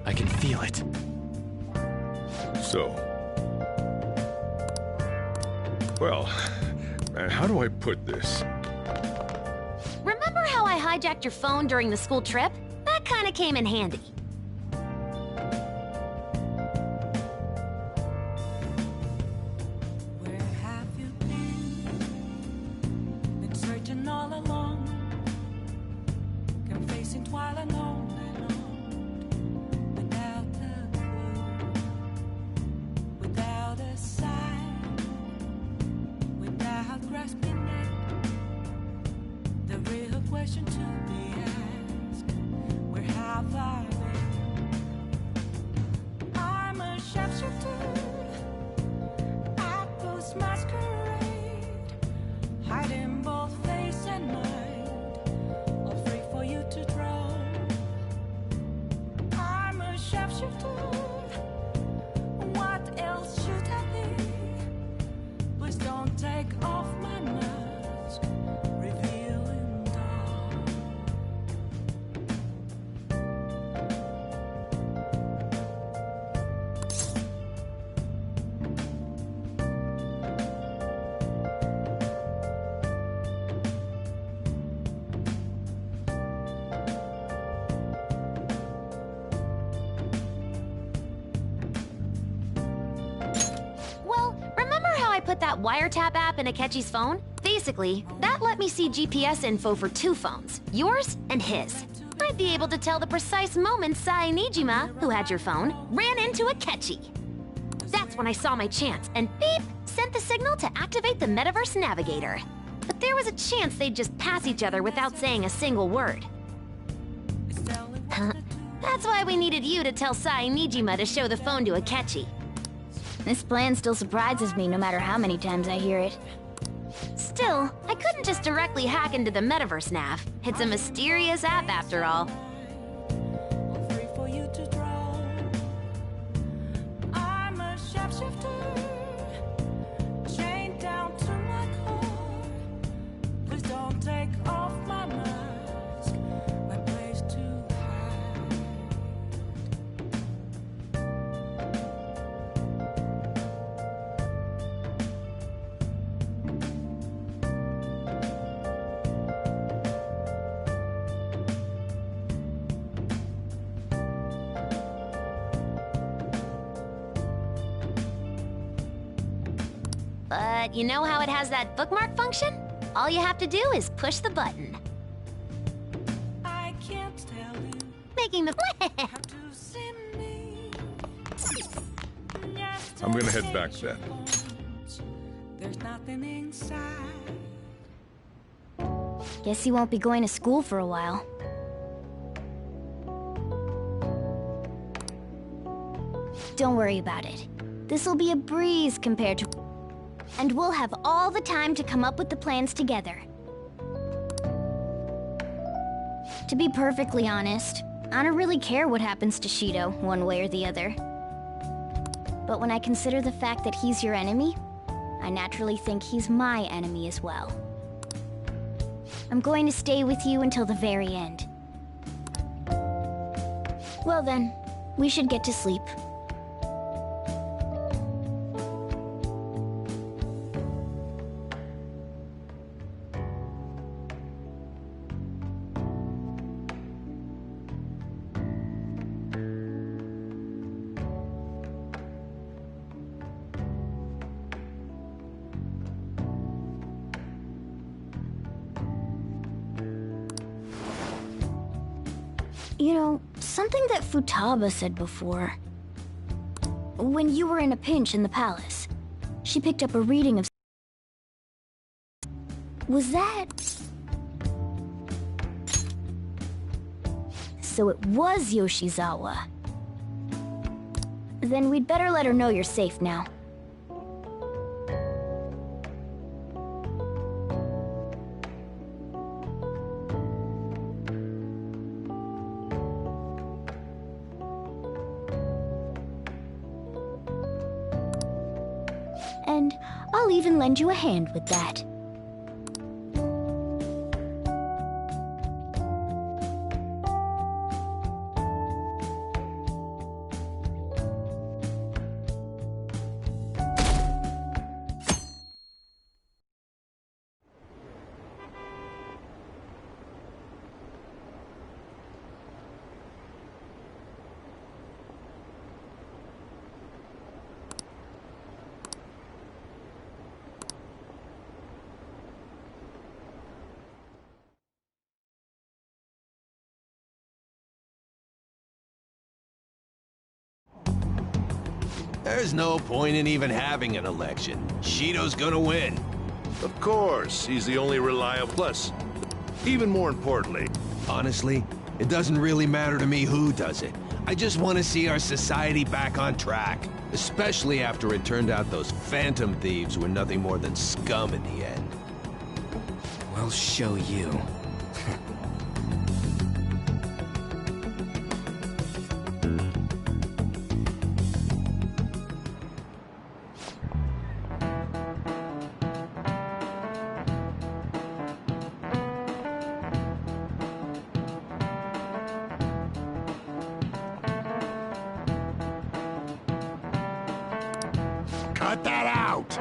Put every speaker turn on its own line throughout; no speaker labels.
I can feel it.
So... well, how do I put this?
Remember how I hijacked your phone during the school trip? That kinda came in handy.
Where have you been? Been searching all along, confessing while alone, without a clue, without a sign, without grasping it. The real question to be asked: where have I been? I'm a sharpshooter. Masquerade, hiding both face and mind, all free for you to draw. I'm a sharpshooter. What else should I be? Please don't take off my mask, revealing dawn.
Put that wiretap app in Akechi's phone? Basically, that let me see GPS info for 2 phones, yours and his. I'd be able to tell the precise moment Sai Nijima, who had your phone, ran into Akechi. That's when I saw my chance, and beep, sent the signal to activate the Metaverse Navigator. But there was a chance they'd just pass each other without saying a single word. That's why we needed you to tell Sai Nijima to show the phone to Akechi.
This plan still surprises me no matter how many times I hear it.
Still, I couldn't just directly hack into the Metaverse Nav. It's a mysterious app after all.
Free for you to draw. I'm a sharpshooter, chained down to my core. Please don't take off my mask, my place to hide.
But you know how it has that bookmark function? All you have to do is push the button.
I can't tell you
Making the...
how to see me.
I'm gonna head back then.
There's nothing inside.
Guess he won't be going to school for a while. Don't worry about it. This'll be a breeze compared to... And we'll have all the time to come up with the plans together. To be perfectly honest, I don't really care what happens to Shido, one way or the other. But when I consider the fact that he's your enemy, I naturally think he's my enemy as well. I'm going to stay with you until the very end. Well then, we should get to sleep. You know, something that Futaba said before. When you were in a pinch in the palace, she picked up a reading of... Was that... So it was Yoshizawa. Then we'd better let her know you're safe now. And I'll even lend you a hand with that.
There's no point in even having an election. Shido's gonna win.
Of course, he's the only reliable. Plus, even more importantly,
Honestly, it doesn't really matter to me who does it. I just want to see our society back on track. Especially after it turned out those Phantom Thieves were nothing more than scum in the end.
We'll show you.
cut that out!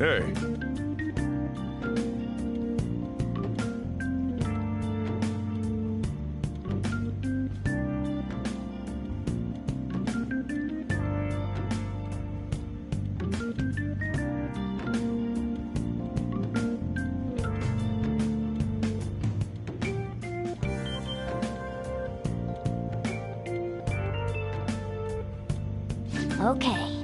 Hey.
Okay.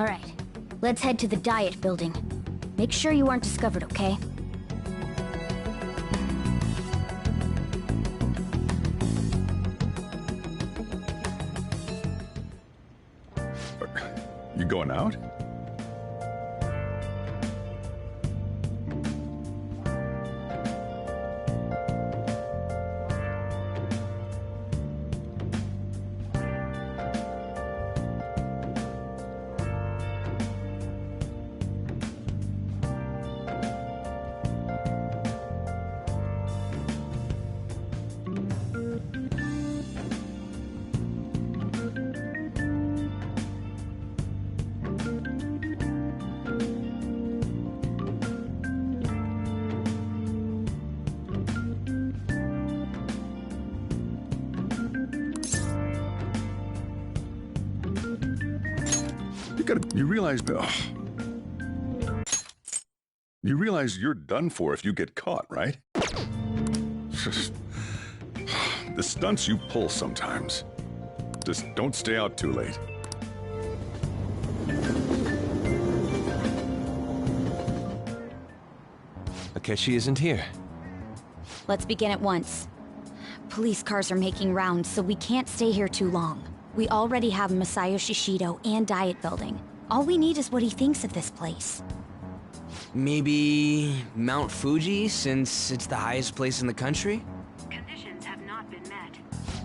All right, let's head to the Diet building. Make sure you aren't discovered, okay?
You going out? You realize, you realize you're done for if you get caught, right? The stunts you pull sometimes. Just don't stay out too late.
Akechi isn't here.
Let's begin at once. Police cars are making rounds, so we can't stay here too long. We already have Masayoshi Shido and Diet Building. All we need is what he thinks of this place.
Maybe Mount Fuji, since it's the highest place in the country?
Conditions have not been met.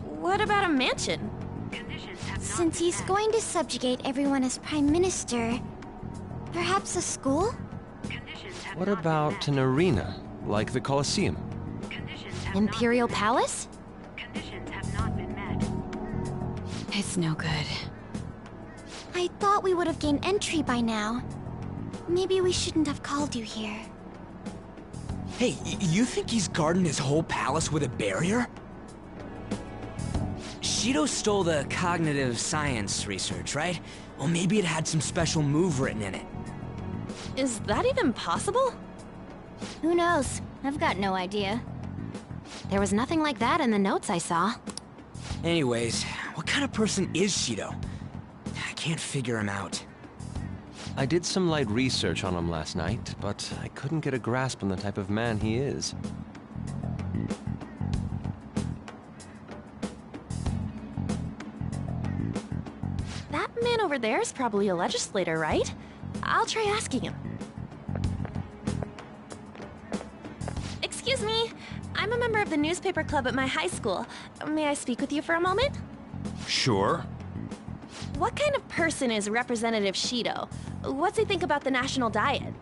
What about a mansion?
Conditions have not
Since
been
he's
met.
going to subjugate everyone as Prime Minister, perhaps a school?
Conditions have
What
not
about
been
an arena, like the Colosseum?
met. Conditions have
Imperial
not been
Palace?
met. Conditions have not been met.
It's no good.
I thought we would have gained entry by now. Maybe we shouldn't have called you here.
Hey, you think he's guarding his whole palace with a barrier? Shido stole the cognitive science research, right? Well, maybe it had some special move written in it.
Is that even possible?
Who knows? I've got no idea.
There was nothing like that in the notes I saw.
Anyways, what kind of person is Shido? I can't figure him out.
I did some light research on him last night, but I couldn't get a grasp on the type of man he is.
That man over there is probably a legislator, right? I'll try asking him. Excuse me, I'm a member of the newspaper club at my high school. May I speak with you for a moment?
Sure.
What kind of person is Representative Shido? What's he think about the national diet?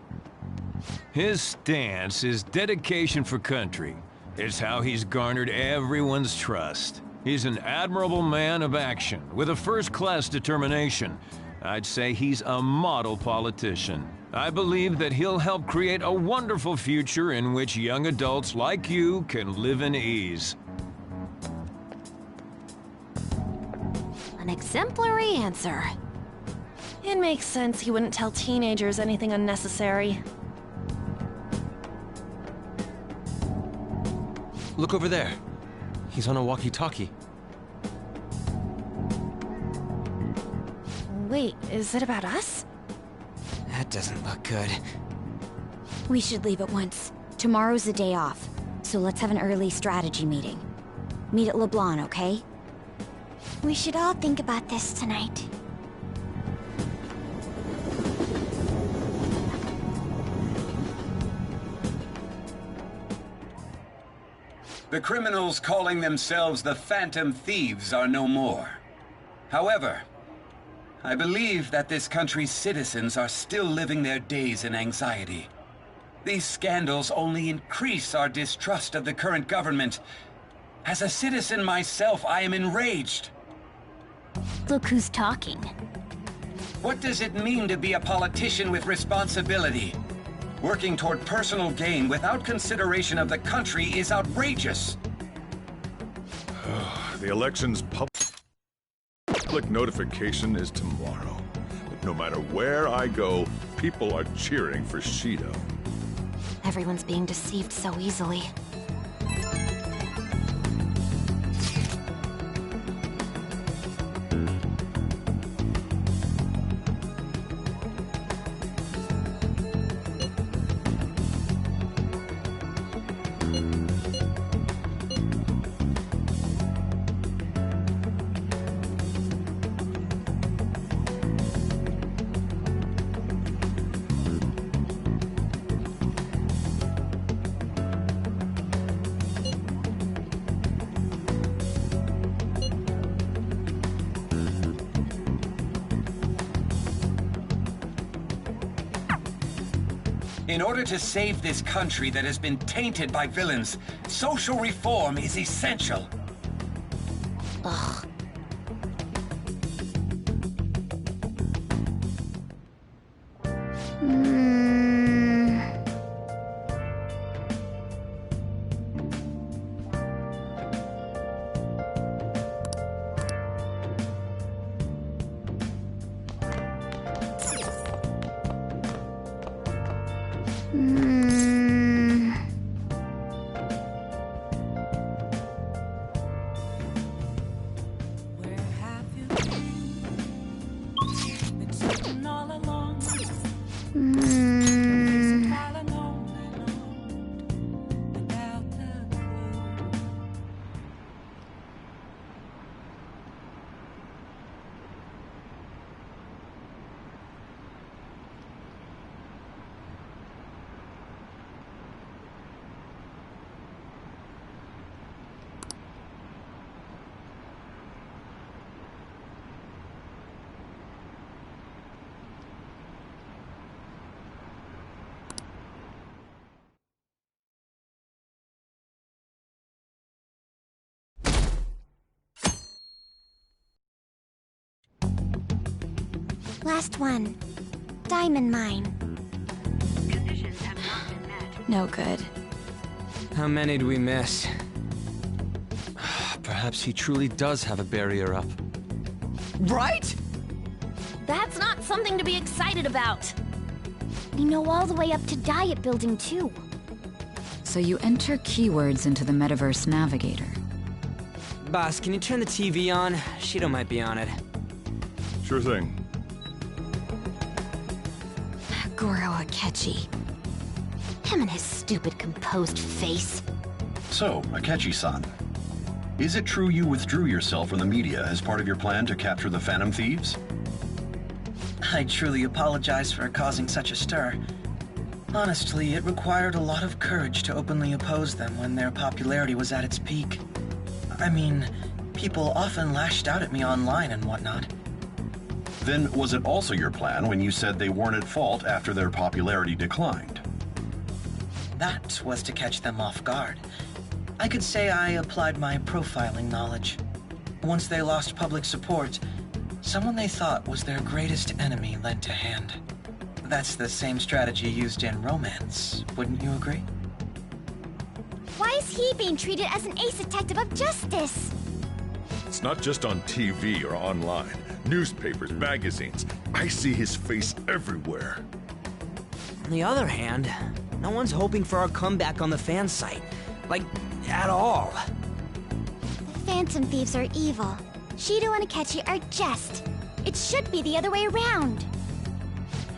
His stance is dedication for country. It's how he's garnered everyone's trust. He's an admirable man of action, with a first-class determination. I'd say he's a model politician. I believe that he'll help create a wonderful future in which young adults like you can live in ease.
An exemplary answer.
It makes sense he wouldn't tell teenagers anything unnecessary.
Look over there. He's on a walkie-talkie.
Wait, is it about us?
That doesn't look good.
We should leave at once. Tomorrow's the day off, so let's have an early strategy meeting. Meet at LeBlanc, okay?
We should all think about this tonight.
The criminals calling themselves the Phantom Thieves are no more. However, I believe that this country's citizens are still living their days in anxiety. These scandals only increase our distrust of the current government. As a citizen myself, I am enraged.
Look who's talking.
What does it mean to be a politician with responsibility? Working toward personal gain without consideration of the country is outrageous.
The election's public notification is tomorrow. But no matter where I go, people are cheering for Shido.
Everyone's being deceived so easily.
In order to save this country that has been tainted by villains, social reform is essential.
Ugh.
We're half
Last one. Diamond mine.
No good.
How many do we miss?
Perhaps he truly does have a barrier up.
Right?
That's not something to be excited about.
We know all the way up to Diet Building, too.
So you enter keywords into the Metaverse Navigator.
Boss, can you turn the TV on? Shido might be on it.
Sure thing.
Goro Akechi.
Him and his stupid composed face.
So, Akechi-san, is it true you withdrew yourself from the media as part of your plan to capture the Phantom Thieves?
I truly apologize for causing such a stir. Honestly, it required a lot of courage to openly oppose them when their popularity was at its peak. I mean, people often lashed out at me online and whatnot.
Then was it also your plan when you said they weren't at fault after their popularity declined?
That was to catch them off guard. I could say I applied my profiling knowledge. Once they lost public support, someone they thought was their greatest enemy lent a hand. That's the same strategy used in romance, wouldn't you agree?
Why is he being treated as an ace detective of justice?
It's not just on TV or online. Newspapers, magazines. I see his face everywhere.
On the other hand, no one's hoping for our comeback on the fan site. Like, at all.
The Phantom Thieves are evil. Shido and Akechi are just. It should be the other way around.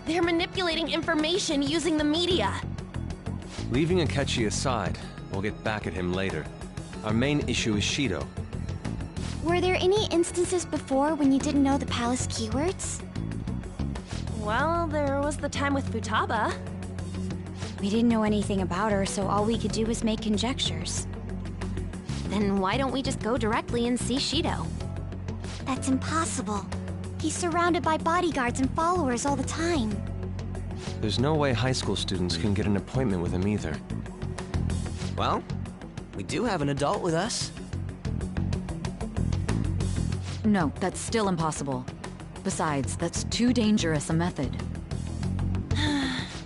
They're manipulating information using the media.
Leaving Akechi aside, we'll get back at him later. Our main issue is Shido.
Were there any instances before when you didn't know the palace keywords?
Well, there was the time with Futaba.
We didn't know anything about her, so all we could do was make conjectures.
Then why don't we just go directly and see Shido?
That's impossible. He's surrounded by bodyguards and followers all the time.
There's no way high school students can get an appointment with him either.
Well, we do have an adult with us.
No, that's still impossible. Besides, that's too dangerous a method.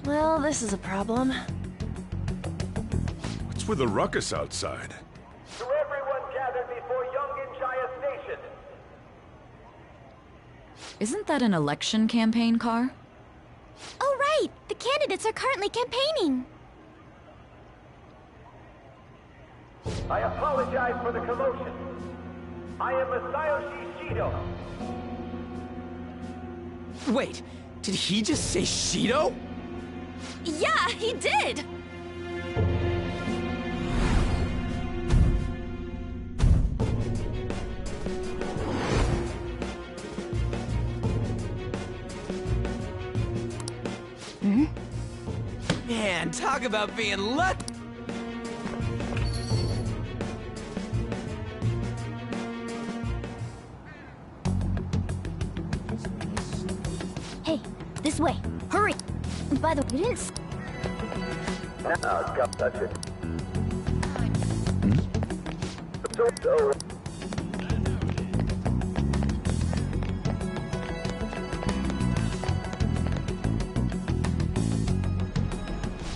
Well, this is a problem.
What's with the ruckus outside?
To everyone gathered before Yongen-Jaya Station.
Isn't that an election campaign car?
Oh, right! The candidates are currently campaigning.
I apologize for the commotion. I am Masayoshi Shido.
Wait, did he just say Shido?
Yeah, he did!
Man, talk about being lucky.
Hey, this way. Hurry! By the way, you didn't...
Touch it. So.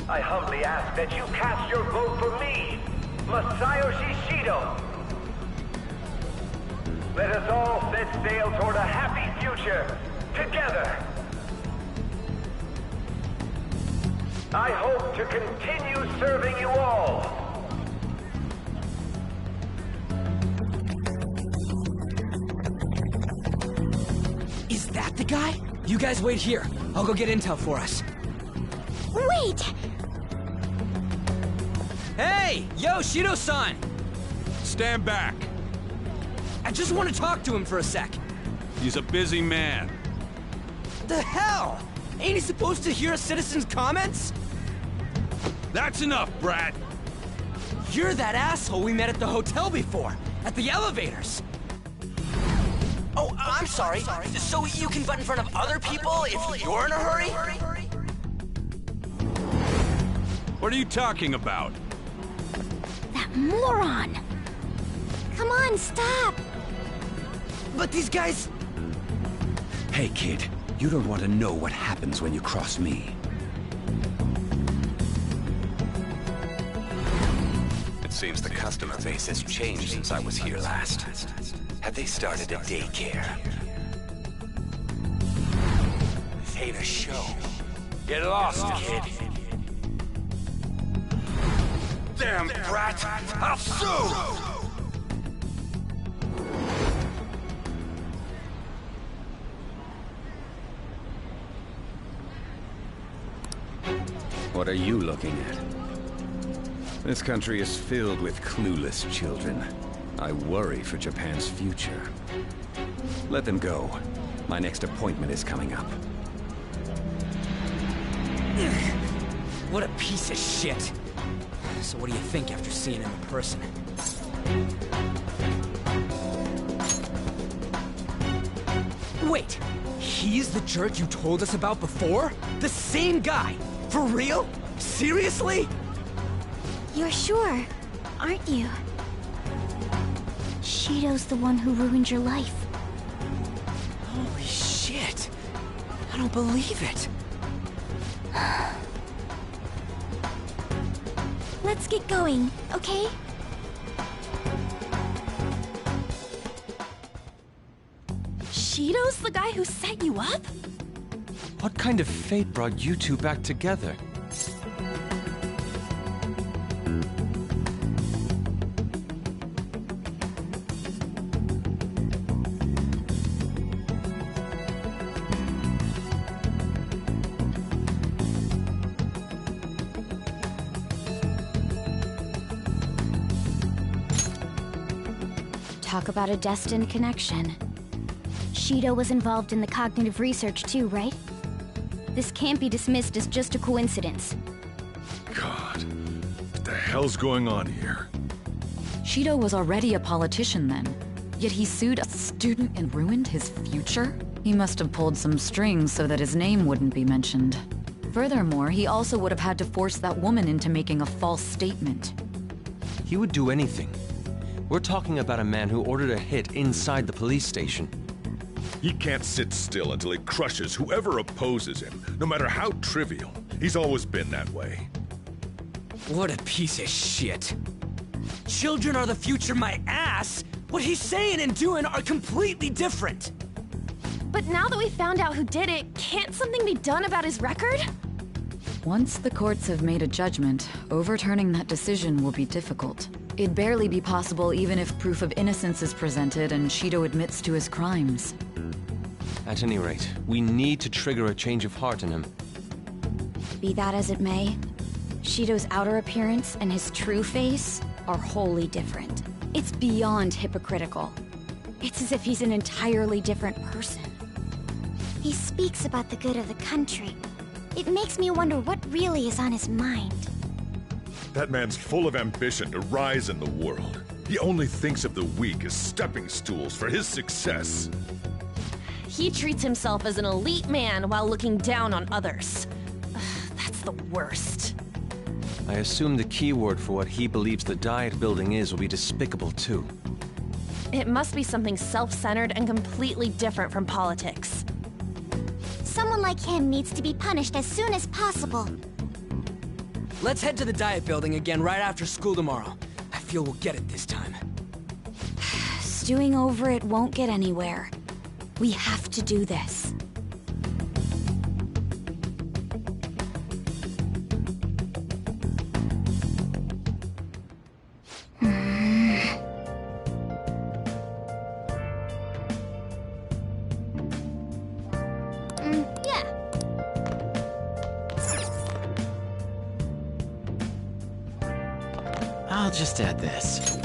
I humbly ask that you cast your vote for me, Masayoshi Shido. Let us all set sail toward a happy future, together. I hope to continue serving you all.
Is that the guy? You guys wait here. I'll go get intel for us.
Wait!
Hey! Yo, Shido-san!
Stand back.
I just want to talk to him for a sec.
He's a busy man.
The hell? Ain't he supposed to hear a citizen's comments?
That's enough, Brad.
You're that asshole we met at the hotel before, at the elevators. Oh, I'm sorry. So you can butt in front of other people if you're in a hurry?
What are you talking about?
That moron! Come on, stop!
But these guys...
Hey, kid.
You don't want to know what happens when you cross me.
It seems the customer base has changed since I was here last. Have they started a daycare? This ain't a show. Get lost, kid. Damn brat! I'll sue!
What are you looking at? This country is filled with clueless children. I worry for Japan's future. Let them go. My next appointment is coming up.
What a piece of shit. So what do you think after seeing him in person? Wait, he's the jerk you told us about before? The same guy? For real? Seriously?
You're sure, aren't you? Shido's the one who ruined your life.
Holy shit. I don't believe it.
Let's get going, okay?
Shido's the guy who set you up?
What kind of fate brought you two back together?
Talk about a destined connection. Shido was involved in the cognitive research too, right? This can't be dismissed as just a coincidence.
God, what the hell's going on here?
Shido was already a politician then, yet he sued a student and ruined his future? He must have pulled some strings so that his name wouldn't be mentioned. Furthermore, he also would have had to force that woman into making a false statement.
He would do anything. We're talking about a man who ordered a hit inside the police station.
He can't sit still until he crushes whoever opposes him, no matter how trivial. He's always been that way.
What a piece of shit. Children are the future, my ass! What he's saying and doing are completely different!
But now that we found out who did it, can't something be done about his record?
Once the courts have made a judgment, overturning that decision will be difficult. It'd barely be possible even if proof of innocence is presented and Shido admits to his crimes.
At any rate, we need to trigger a change of heart in him.
Be that as it may, Shido's outer appearance and his true face are wholly different. It's beyond hypocritical. It's as if he's an entirely different person.
He speaks about the good of the country. It makes me wonder what really is on his mind.
That man's full of ambition to rise in the world. He only thinks of the weak as stepping stools for his success.
He treats himself as an elite man while looking down on others. Ugh, that's the worst.
I assume the key word for what he believes the Diet Building is will be despicable too.
It must be something self-centered and completely different from politics.
Someone like him needs to be punished as soon as possible.
Let's head to the Diet Building again right after school tomorrow. I feel we'll get it this time.
Stewing over it won't get anywhere. We have to do this.
Yeah.
I'll just add this.